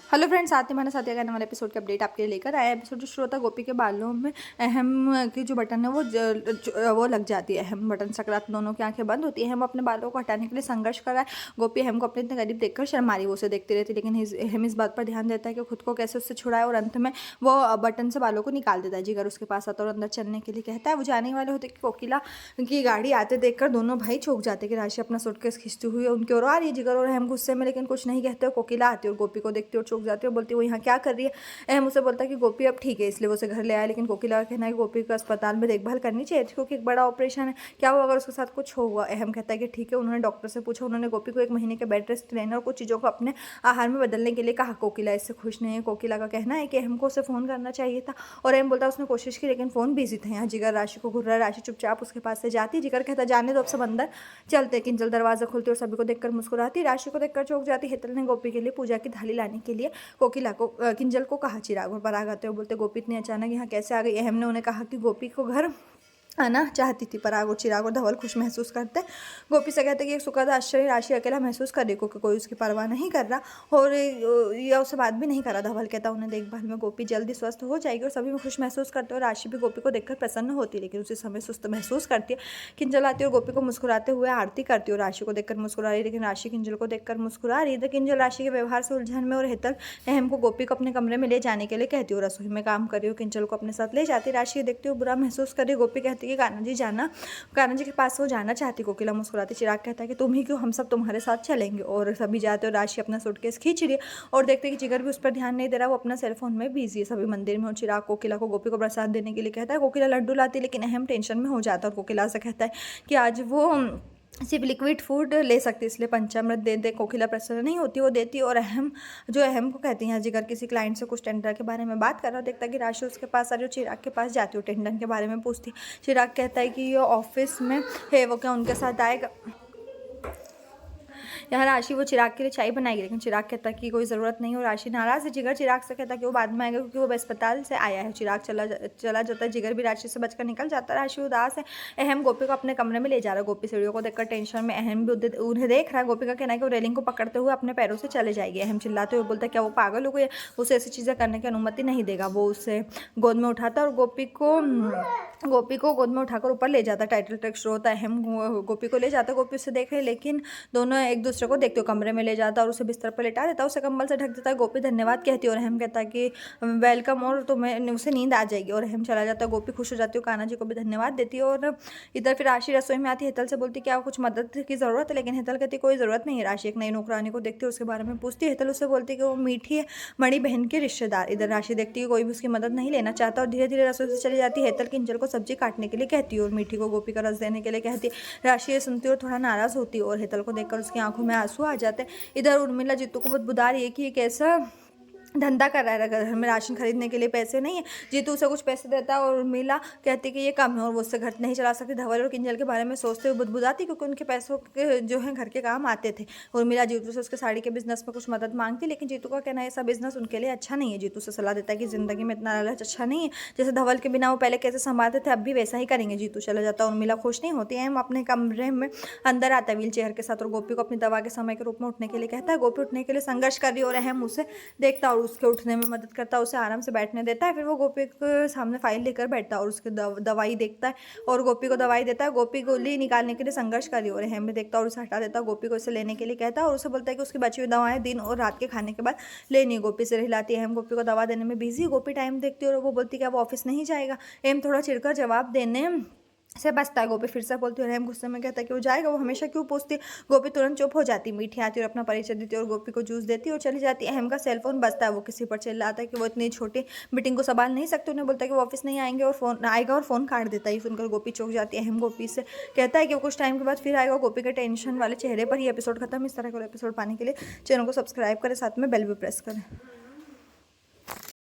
Hello friends, साथ ही मैंने साथ करने वाले एपिसोड की अपडेट आपके लिए लेकर आया। एपिसोड जो शुरू होता है, गोपी के बालों में अहम की जो बटन है वो लग जाती है। अहम बटन सकरात दोनों की आंखें बंद होती है। अहम अपने बालों को हटाने के लिए संघर्ष कर रहा है। गोपी अहम को अपने इतने करीब देखकर शर्मारी वो उसे देखती रहती है, लेकिन अहम इस बात पर ध्यान देता है कि खुद को कैसे उससे छुड़ाए और अंत में वो बटन से बालों को निकाल देता है। जिगर उसके पास आता है और अंदर चलने के लिए कहता है। वो जाने वाले होते कि कोकिला की गाड़ी आते देखकर दोनों भाई चौंक जाते कि राशि अपना सूटकेस खींचती हुई उनकी ओर आ रही है। जिगर और अहम गुस्से में लेकिन कुछ नहीं कहते। कोकिला आती है और गोपी को देखती है और चौंक जाती है और बोलती है वो यहाँ क्या कर रही है। अहम उसे बोलता है कि गोपी अब ठीक है, इसलिए वो उसे घर ले आया। लेकिन कोकिला का कहना है कि गोपी को अस्पताल में देखभाल करनी चाहिए थी, क्योंकि एक बड़ा ऑपरेशन है। क्या वो अगर उसके साथ कुछ होगा। अहम कहता है कि ठीक है। उन्होंने डॉक्टर से पूछा, उन्होंने गोपी को 1 महीने के बेड रेस्ट लेने और कुछ चीज़ों को अपने आहार में बदलने के लिए कहा। कोकिला इससे खुश नहीं है। कोकिला का कहना है कि अहम को उसे फ़ोन करना चाहिए था और अहम बोलता है उसने कोशिश की लेकिन फ़ोन बिजी था। यहाँ जिगर राशि को घूर रहा है। राशि चुपचाप उसके पास से जाती। जिगर कहता जाने दो, अब सब अंदर चलते। किंजल दरवाजा खोलती और सभी को देखकर मुस्कुराती। राशि को देखकर चौंक जाती। हेतल ने गोपी के लिए पूजा की थाली लाने के लिए कोकिला को किंजल को कहा। चिराग और पराग आते हुए बोलते गोपी इतनी अचानक यहाँ कैसे आ गई। अहम ने उन्हें कहा कि गोपी को घर आना चाहती थी। पराग और चिराग और धवल खुश महसूस करते। गोपी से कहते कि एक सुखद आश्चर्य राशि अकेला महसूस कर रही, क्योंकि कोई उसकी परवाह नहीं कर रहा और या उससे बात भी नहीं कर रहा। धवल कहता उन्हें देखभाल में गोपी जल्दी स्वस्थ हो जाएगी और सभी में खुश महसूस करते और राशि भी गोपी को देखकर प्रसन्न होती है, लेकिन उसी समय सुस्त महसूस करती है। किंजल आती है और गोपी को मुस्कुराते हुए आरती करती है और राशि को देखकर मुस्कुरा रही, लेकिन राशि किंजल को देखकर मुस्कुरा रही। तो किंजल राशि के व्यवहार से उलझन में और हेतल अहम को गोपी को अपने कमरे में ले जाने के लिए कहती हो। रसोई में काम कर रही हो किंजल को अपने साथ ले जाती। राशि देखती हो बुरा महसूस कर रही। गोपी कहती है कि कान्हा जी के पास वो जाना चाहती। कोकिला मुस्कुराती। चिराग कहता है कि तुम ही क्यों, हम सब तुम्हारे साथ चलेंगे। और सभी जाते और राशि अपना सूटकेस खींच रही है और देखते कि जिगर भी उस पर ध्यान नहीं दे रहा, वो अपना सेलफोन में बिजी है। सभी मंदिर में और चिराग कोकिला को गोपी को प्रसाद देने के लिए कहता है। कोकिला लड्डू लाती, लेकिन अहम टेंशन में हो जाता है और कोकिला से कहता है कि आज वो सिर्फ लिक्विड फूड ले सकती, इसलिए पंचामृत दे दे। कोकिला प्रसन्न नहीं होती, वो देती और अहम को कहती है जिगर किसी क्लाइंट से कुछ टेंडर के बारे में बात कर रहा हो। देखता कि राशि उसके पास आ रही हो। चिराग के पास जाती हो, टेंडर के बारे में पूछती। चिराग कहता है कि ये ऑफिस में है, वो क्या उनके साथ आएगा। यहाँ राशि वो चिराग के लिए चाय बनाएगी, लेकिन चिराग कहता कि कोई ज़रूरत नहीं हो। राशि नाराज़ है। जिगर चिराग से कहता कि वो बाद में आएगा, क्योंकि वो अस्पताल से आया है। चिराग चला जाता है। जिगर भी राशि से बचकर निकल जाता है। राशि उदास है। अहम गोपी को अपने कमरे में ले जा रहा है। गोपी सीढ़ियों को देखकर टेंशन में अहम भी उन्हें देख रहा है। गोपी का कहना है कि वो रेलिंग को पकड़ते हुए अपने पैरों से चले जाएगी। अहम चिल्लाते हुए बोलता है क्या वो पागल हो गई, उसे ऐसी चीज़ें करने की अनुमति नहीं देगा। वो उसे गोद में उठाता और गोपी को गोद में उठाकर ऊपर ले जाता है। टाइटल ट्रैक शुरू होता है। अहम गोपी को ले जाता है। गोपी उसे देख रही, लेकिन दोनों एक दूसरे को देखते हो। कमरे में ले जाता और उसे बिस्तर पर लेटा देता, उसे कंबल से ढक देता है। गोपी धन्यवाद कहती है और अहम कहता है कि वेलकम और तुम्हें उसे नींद आ जाएगी और अहम चला जाता है। गोपी खुश हो जाती है, कान्हा जी को भी धन्यवाद देती है। और इधर फिर राशि रसोई में आती है। हेतल से बोलती क्या कुछ मदद की ज़रूरत है, लेकिन हेतल कहती कोई ज़रूरत नहीं है। राशि एक नई नौकरानी को देखती है, उसके बारे में पूछती है। हेतल उससे बोलती है कि वो मीठी है, बड़ी बहन की रिश्तेदार। इधर राशि देखती है कोई भी उसकी मदद नहीं लेना चाहता और धीरे धीरे रसोई से चली जाती है। हेतल किंजल को सब्जी काटने के लिए कहती है और मीठी को गोपी का रस देने के लिए कहती है। राशि ये सुनती है और थोड़ा नाराज़ होती है और हेतल को देखकर उसकी आंखों में आंसू आ जाते हैं। इधर उर्मिला जीतू को बहुत बुदा रही है कि ये कैसा धंधा कर रहा है, घर में राशन खरीदने के लिए पैसे नहीं है। जीतू उसे कुछ पैसे देता है और उर्मिला कहती कि ये कम है और वो उससे घर नहीं चला सकती। धवल और किंजल के बारे में सोचते हुए बुदबुदाती, क्योंकि उनके पैसों के जो है घर के काम आते थे। उर्मिला जीतू से उसके साड़ी के बिजनेस में कुछ मदद मांगती, लेकिन जीतू का कहना है ऐसा बिजनेस उनके लिए अच्छा नहीं है। जीतू से सलाह देता है कि जिंदगी में इतना लालच अच्छा नहीं है। जैसे धवल के बिना वो पहले कैसे संभालते थे, अब भी वैसा ही करेंगे। जीतू चला जाता है। उर्मिला खुश नहीं होती है। हम अपने कमरे में अंदर आता है व्हील चेयर के साथ और गोपी को अपनी दवा के समय के रूप में उठने के लिए कहता है। गोपी उठने के लिए संघर्ष कर रही है और अहम उसे देखता और उसके उठने में मदद करता है, उसे आराम से बैठने देता है। फिर वो गोपी के सामने फाइल लेकर बैठता है और उसके दवाई देखता है और गोपी को दवाई देता है। गोपी गोली निकालने के लिए संघर्ष कर रही है और अहम भी देखता है और उसे हटा देता है। गोपी को इसे लेने के लिए कहता है और उसे बोलता है कि उसकी बची हुई दवाएं दिन और रात के खाने के बाद लेनी है। गोपी से रिलाती है। अहम गोपी को दवा देने में बिजी। गोपी टाइम देखती है और वो बोलती है कि वो ऑफिस नहीं जाएगा। अहम थोड़ा चिढ़कर जवाब देने से बचता है। गोपी फिर से बोलती है और अहम गुस्से में कहता है कि वो जाएगा, वो हमेशा क्यों पूछती है। गोपी तुरंत चुप हो जाती। मीठी आती है और अपना परिचय देती है और गोपी को जूस देती है और चली जाती है। अहम का सेलफोन बजता है। वो किसी पर चिल्लाता है कि वो इतनी छोटी मीटिंग को संभाल नहीं सकते। उन्हें बोलता है कि वो ऑफिस नहीं आएंगे और फोन आएगा और फोन काट देता है। सुनकर गोपी चौंक जाती है। अहम गोपी से कहता है कि वो कुछ टाइम के बाद फिर आएगा। गोपी के टेंशन वाले चेहरे पर ही एपिसोड खत्म। इस तरह का एपिसोड पाने के लिए चैनल को सब्सक्राइब करें, साथ में बेल भी प्रेस करें।